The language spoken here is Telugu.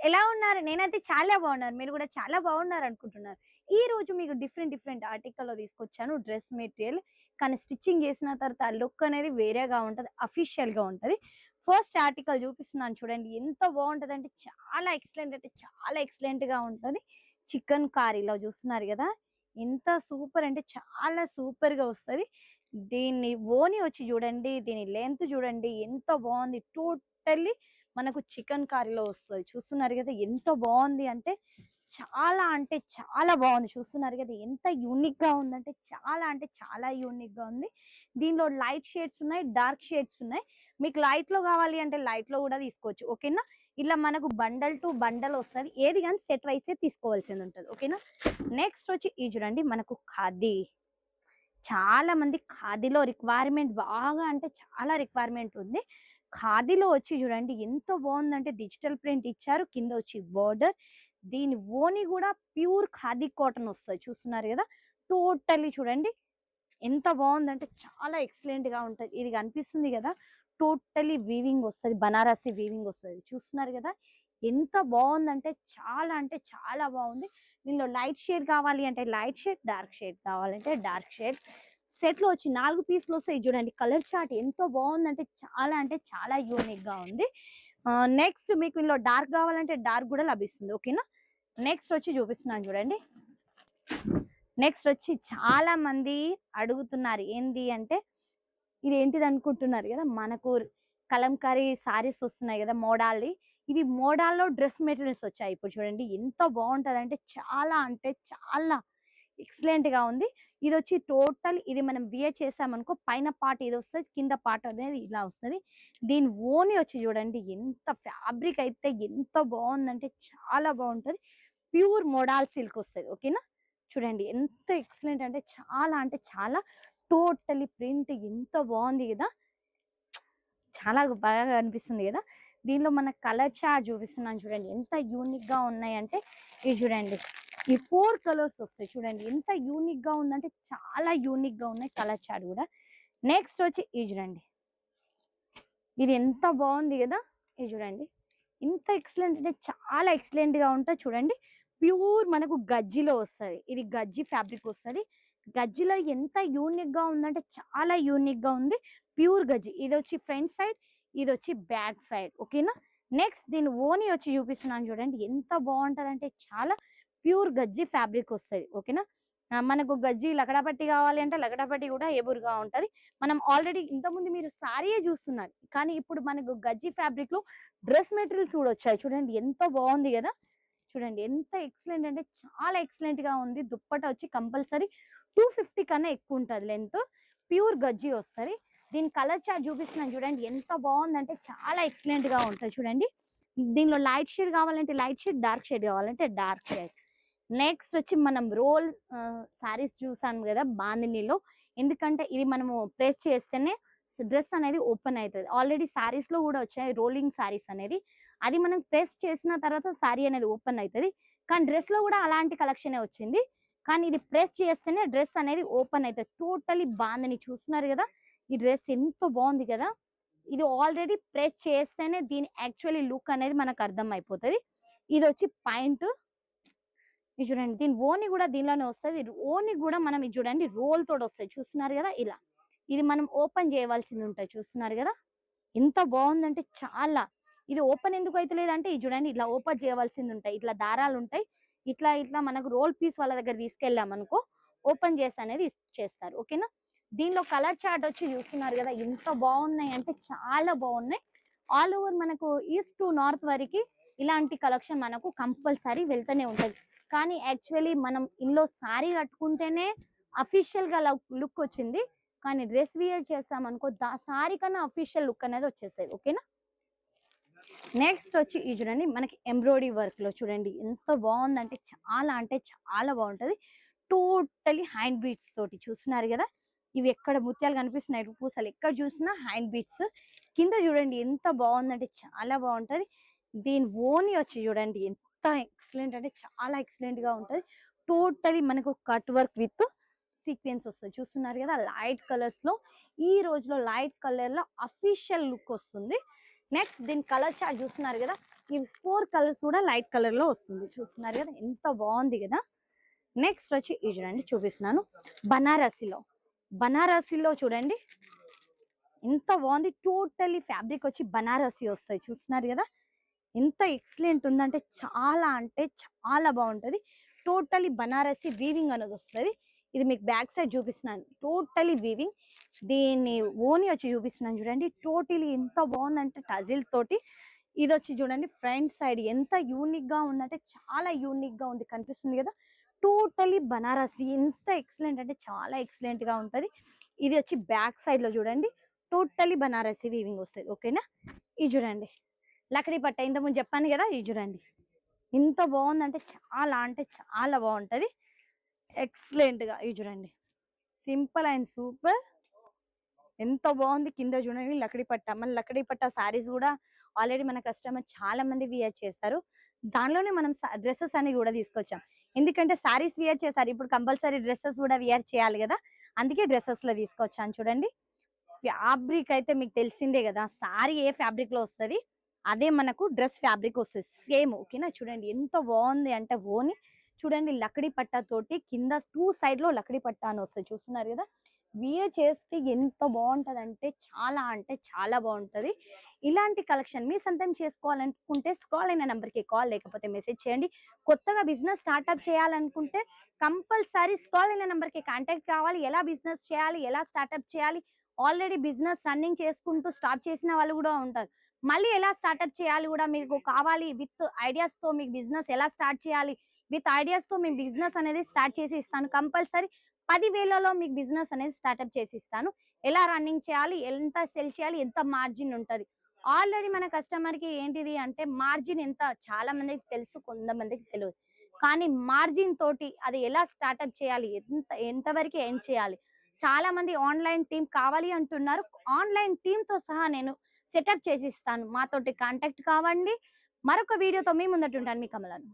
ఎలా ఉన్నారు? నేనైతే చాలా బాగున్నాను. మీరు కూడా చాలా బాగున్నారు అనుకుంటున్నాను. ఈ రోజు మీకు డిఫరెంట్ ఆర్టికల్‌లో తీసుకొచ్చాను డ్రెస్ మెటీరియల్. కానీ స్టిచ్చింగ్ చేసిన తర్వాత ఆ లుక్ అనేది వేరేగా ఉంటది. అఫీషియల్‌గా ఉంటది. ఫస్ట్ ఆర్టికల్ చూపిస్తున్నాను చూడండి. ఎంత బాగుంటదంటే చాలా ఎక్సలెంట్ అంటే చాలా ఎక్సలెంట్‌గా ఉంటది. చికెన్ కారీలో చూస్తున్నారు కదా! ఎంత సూపర్ అంటే చాలా సూపర్‌గా వస్తది. దీన్ని ఓని వచ్చి చూడండి. దీని లెంత్ చూడండి ఎంత బాగుంది. టోటల్లీ మనకు చికెన్ కర్రీలో వస్తది. చూస్తున్నారు కదా! ఎంత బావుంది అంటే చాలా బావుంది. చూస్తున్నారు కదా! ఎంత యూనిక్‌గా ఉందంటే అంటే చాలా యూనిక్‌గా ఉంది. దీనిలో లైట్ షేడ్స్ ఉన్నాయి. డార్క్ షేడ్స్ ఉన్నాయి. మీకు లైట్‌లో కావాలి అంటే లైట్‌లో కూడా తీసుకోవచ్చు. ఓకేనా? ఇలా మనకు బండల్ టు బండల్ వస్తది. ఏది గాని సెట్ వైసే తీసుకోవాల్సింది ఉంటది. ఓకేనా? నెక్స్ట్ వచ్చి ఇది చూడండి మనకు ఖాదీ. చాలా మంది ఖాదీలో రిక్వైర్మెంట్ బాగా అంటే చాలా రిక్వైర్మెంట్ ఉంది. ఖాదీలో వచ్చి చూడండి ఎంత బాగుందంటే డిజిటల్ ప్రింట్ ఇచ్చారు. కింద వచ్చి బోర్డర్. దీని ఓని కూడా ప్యూర్ ఖాదీ కాటన్ వస్తది. చూస్తున్నారు కదా! టోటల్లీ చూడండి ఎంత బాగుందంటే చాలా ఎక్సలెంట్ గా ఉంటది. ఇది కనిపిస్తుంది కదా! టోటల్లీ వీవింగ్ వస్తది. బనారసి వీవింగ్ వస్తది. చూస్తున్నారు కదా! ఎంత బాగుందంటే అంటే చాలా బాగుంది. దీనిలో లైట్ షేడ్ కావాలి అంటే లైట్ షేడ్, డార్క్ షేడ్ కావాలంటే డార్క్ షేడ్. సెట్ లో వచ్చి 4 పీసులు వస్తాయి చూడండి. కలర్ చార్ట్ ఎంతో బాగుందంటే అంటే చాలా యూనిక్ గా ఉంది. నెక్స్ట్ మీకు ఇందులో డార్క్ కావాలంటే డార్క్ కూడా లభిస్తుంది. ఓకేనా? నెక్స్ట్ వచ్చి చూపిస్తున్నాను చూడండి. నెక్స్ట్ వచ్చి చాలా మంది అడుగుతున్నారు ఏంది అంటే ఇది ఏంటిది అనుకుంటున్నారు కదా! మనకు కలంకారీ సారీస్ వస్తున్నాయి కదా! మోడాల్‌వి. ఇది మోడాల్‌లో డ్రెస్ మెటీరియల్స్ వచ్చాయి. ఇప్పుడు చూడండి ఎంత బాగుంటదంటే అంటే చాలా ఎక్సలెంట్‌గా ఉంది. ఇదొచ్చి టోటల్ ఇది మనం వియర్ చేసామనుకో పైన పార్ట్ ఇది వస్తది. కింద పార్ట్ అనేది ఇలా వస్తది. దీని ఓని వచ్చి చూడండి ఎంత ఫ్యాబ్రిక్ అయితే ఎంత బాగుందంటే చాలా బాగుంటది. ప్యూర్ మోడాల్ సిల్క్ వస్తది. ఓకేనా? చూడండి ఎంత ఎక్సలెంట్ అంటే చాలా టోటల్లీ ప్రింట్ ఎంత బాగుంది కదా! చాలా బాగా అనిపిస్తుంది కదా! దీనిలో మన కలర్ చార్ట్ చూపిస్తున్నాను చూడండి. ఎంత యూనిక్‌గా ఉన్నాయంటే ఇది చూడండి. ఈ 4 కలర్స్ వస్తాయి చూడండి. ఎంత యూనిక్‌గా ఉందంటే చాలా యూనిక్‌గా ఉన్నాయి కలర్ చార్ట్ కూడా. నెక్స్ట్ వచ్చి ఇది చూడండి. ఇది ఎంత బాగుంది కదా! ఇది చూడండి. ఇంత ఎక్సలెంట్ అంటే చాలా ఎక్సలెంట్‌గా ఉంటది చూడండి. ప్యూర్ మనకు గజ్జిలో వస్తది. ఇది గజ్జి ఫ్యాబ్రిక్ వస్తది. గజ్జిలో ఎంత యూనిక్‌గా ఉందంటే చాలా యూనిక్‌గా ఉంది. ప్యూర్ గజ్జి. ఇదొచ్చి ఫ్రంట్ సైడ్, ఇదొచ్చి బ్యాక్ సైడ్. ఓకేనా? నెక్స్ట్ దీని ఓని వచ్చి చూపిస్తున్నాను చూడండి. ఎంత బావుంటదంటే చాలా ప్యూర్ గజ్జి ఫ్యాబ్రిక్ వస్తది. ఓకేనా? మనకు గజ్జి లకడాపట్టి కావాలి అంటే లకడాపట్టి కూడా ఎబురుగా ఉంటది. మనం ఆల్రెడీ ఇంతకుముందు మీరు సారీయే చూస్తున్నారు. కానీ ఇప్పుడు మనకు గజ్జి ఫ్యాబ్రిక్‌లో డ్రెస్ మెటీరియల్స్ కూడా వచ్చాయి చూడండి. ఎంత బాగుంది కదా! చూడండి ఎంత ఎక్సలెంట్ అంటే చాలా ఎక్సలెంట్ గా ఉంది. దుప్పట వచ్చి కంపల్సరీ 250 కన్నా ఎక్కువ ఉంటది లెంత్. ప్యూర్ గజ్జి వస్తది. దీని కలర్ చార్ట్ చూపిస్తున్నాను చూడండి. ఎంత బాగుందంటే చాలా ఎక్సలెంట్ గా ఉంటది చూడండి. దీనిలో లైట్ షేడ్ కావాలంటే లైట్ షేడ్, డార్క్ షేడ్ కావాలంటే డార్క్ షేడ్. నెక్స్ట్ వచ్చి మనం రోల్ సారీస్ చూసాం కదా బాందినీలో. ఎందుకంటే ఇది మనము ప్రెస్ చేస్తేనే డ్రెస్ అనేది ఓపెన్ అవుతది. ఆల్రెడీ సారీస్ లో కూడా వచ్చాయి రోలింగ్ సారీస్ అనేది. అది మనం ప్రెస్ చేసిన తర్వాత సారీ అనేది ఓపెన్ అవుతది. కానీ డ్రెస్ లో కూడా అలాంటి కలెక్షనే వచ్చింది. కానీ ఇది ప్రెస్ చేస్తేనే డ్రెస్ అనేది ఓపెన్ అవుతది. టోటలీ బాందిని చూస్తున్నారు కదా! ఈ డ్రెస్ ఎంత బాగుంది కదా! ఇది ఆల్రెడీ ప్రెస్ చేస్తేనే దీని యాక్చువల్లీ లుక్ అనేది మనకు అర్థం అయిపోతది. ఇది వచ్చి పాయింట్. ఇది చూడండి. దీని ఓని కూడా దీనిలోనే వస్తది. ఓని కూడా మనం ఇది చూడండి రోల్ తోటి వస్తది. చూస్తున్నారు కదా! ఇలా. ఇది మనం ఓపెన్ చేయవలసింది ఉంటది. చూస్తున్నారు కదా! ఎంత బాగుందంటే చాలా. ఇది ఓపెన్ ఎందుకు అయితలేదంటే ఇది చూడండి ఇట్లా ఓపెన్ చేయవలసింది ఉంటాయి. ఇట్లా దారాలు ఉంటాయి. ఇట్లా మనకు రోల్ పీస్ వాళ్ళ దగ్గర తీసుకెళ్ళామనుకో ఓపెన్ చేసి అనేది చేస్తారు. ఓకేనా? దీనిలో కలర్ చార్ట్ వచ్చి చూస్తున్నారు కదా! ఎంత బాగున్నాయి అంటే చాలా బాగున్నాయి. ఆల్ ఓవర్ మనకు ఈస్ట్ టు నార్త్ వరకి ఇలాంటి కలెక్షన్ మనకు కంపల్సరీ వెళ్తూనే ఉంటది. కానీ యాక్చువల్లీ మనం ఇందులో సారీ కట్టుకుంటేనే అఫీషియల్ గా లుక్ వచ్చింది. కానీ డ్రెస్ వియర్ చేస్తామనుకో సారీ కన్నా అఫీషియల్ లుక్ అనేది వచ్చేస్తుంది. ఓకేనా? నెక్స్ట్ వచ్చి ఇది చూడండి మనకి ఎంబ్రాయిడరీ వర్క్ లో చూడండి ఎంత బాగుందంటే అంటే చాలా బాగుంటది. టోటలీ హ్యాండ్ బీట్స్ తోటి చూస్తున్నారు కదా! ఇవి ఎక్కడ ముత్యాలు కనిపిస్తున్నాయి పూసలు ఎక్కడ చూసినా హ్యాండ్ బీట్స్. కింద చూడండి ఎంత బాగుందంటే చాలా బాగుంటది. దీని ఓని వచ్చి చూడండి ఎంత ఎక్సలెంట్ అంటే చాలా ఎక్సలెంట్ గా ఉంటది. టోటలీ మనకు కట్ వర్క్ విత్ సీక్వెన్స్ వస్తుంది. చూస్తున్నారు కదా లైట్ కలర్స్ లో. ఈ రోజులో లైట్ కలర్ లో అఫీషియల్ లుక్ వస్తుంది. నెక్స్ట్ దీని కలర్ చార్ట్ చూస్తున్నారు కదా, ఈ 4 కలర్స్ కూడా లైట్ కలర్ లో వస్తుంది. చూస్తున్నారు కదా ఎంత బాగుంది కదా. నెక్స్ట్ వచ్చి ఇది చూడండి చూపిస్తున్నాను, బనారసిలో. బనారసిలో చూడండి ఎంత బాగుంది. టోటలీ ఫ్యాబ్రిక్ వచ్చి బనారసి వస్తాయి. చూస్తున్నారు కదా ఎంత ఎక్సలెంట్ ఉందంటే చాలా బాగుంటది. టోటలీ బనారసి వీవింగ్ అనేది వస్తుంది. ఇది మీకు బ్యాక్ సైడ్ చూపిస్తున్నాను, టోటలీ వీవింగ్. దీన్ని ఓని వచ్చి చూపిస్తున్నాను చూడండి, టోటలీ ఎంత బాగుందంటే టజిల్ తోటి. ఇది వచ్చి చూడండి ఫ్రంట్ సైడ్ ఎంత యూనిక్ గా ఉందంటే చాలా యూనిక్ గా ఉంది, కనిపిస్తుంది కదా. టోటలీ బనారసి ఎంత ఎక్సలెంట్ అంటే చాలా ఎక్సలెంట్ గా ఉంటది. ఇది వచ్చి బ్యాక్ సైడ్ లో చూడండి టోటలీ బనారసి వీవింగ్ వస్తుంది. ఓకేనా. ఇది చూడండి లకడీ పట్ట, ఇంతకుముందు చెప్పాను కదా. ఇది చూడండి ఎంత బాగుందంటే చాలా బాగుంటది, ఎక్సలెంట్ గా. ఇది చూడండి సింపుల్ అండ్ సూపర్, ఎంత బాగుంది. కింద చూడండి లకడీ పట్ట. మన లకడీ పట్ట సారీస్ కూడా ఆల్రెడీ మన కస్టమర్ చాలా మంది వియర్ చేస్తారు. దానిలోనే మనం డ్రెస్సెస్ అని కూడా తీసుకొచ్చాం. ఎందుకంటే సారీస్ వియర్ చేశారు, ఇప్పుడు కంపల్సరీ డ్రెస్సెస్ కూడా వియర్ చేయాలి కదా, అందుకే డ్రెస్సెస్ లో తీసుకొచ్చాను. చూడండి ఫ్యాబ్రిక్ అయితే మీకు తెలిసిందే కదా, సారీ ఏ ఫ్యాబ్రిక్ లో వస్తుంది అదే మనకు డ్రెస్ ఫ్యాబ్రిక్ వస్తుంది సేమ్. ఓకేనా. చూడండి ఎంత బాగుంది అంటే ఓని చూడండి లకడీ పట్టా తోటి కింద 2 సైడ్ లో లకడీ పట్టా అని వస్తుంది. చూస్తున్నారు కదా వియర్ చేస్తే ఎంత బాగుంటది అంటే చాలా బాగుంటది. ఇలాంటి కలెక్షన్ మీ సొంతం చేసుకోవాలనుకుంటే స్క్రాల్ అయిన నెంబర్ కి కాల్ లేకపోతే మెసేజ్ చేయండి. కొత్తగా బిజినెస్ స్టార్ట్అప్ చేయాలనుకుంటే కంపల్సరీ స్క్రాల్ అయిన నెంబర్ కి కాంటాక్ట్ కావాలి. ఎలా బిజినెస్ చేయాలి, ఎలా స్టార్ట్అప్ చేయాలి, ఆల్రెడీ బిజినెస్ రన్నింగ్ చేసుకుంటూ స్టార్ట్ చేసిన వాళ్ళు కూడా ఉంటారు. మళ్ళీ ఎలా స్టార్ట్అప్ చేయాలి కూడా మీకు కావాలి, విత్ ఐడియాస్ తో మీకు బిజినెస్ ఎలా స్టార్ట్ చేయాలి, విత్ ఐడియాస్ తో మీ బిజినెస్ అనేది స్టార్ట్ చేసి ఇస్తాను. కంపల్సరీ 10,000లో మీకు బిజినెస్ అనేది స్టార్ట్అప్ చేసి ఇస్తాను. ఎలా రన్నింగ్ చేయాలి, ఎంత సెల్ చేయాలి, ఎంత మార్జిన్ ఉంటది. ఆల్రెడీ మన కస్టమర్ కి ఏంటిది అంటే మార్జిన్ ఎంత చాలా మందికి తెలుసు, కొంతమందికి తెలియదు. కానీ మార్జిన్ తోటి అది ఎలా స్టార్ట్అప్ చేయాలి, ఎంతవరకు ఏం చేయాలి. చాలా మంది ఆన్లైన్ టీమ్ కావాలి అంటున్నారు. ఆన్లైన్ టీమ్ తో సహా నేను సెటప్ చేసి ఇస్తాను. మాతోటి కాంటాక్ట్ కావండి. మరొక వీడియోతో మీ ముందట ఉంటాను. మీ కమలను.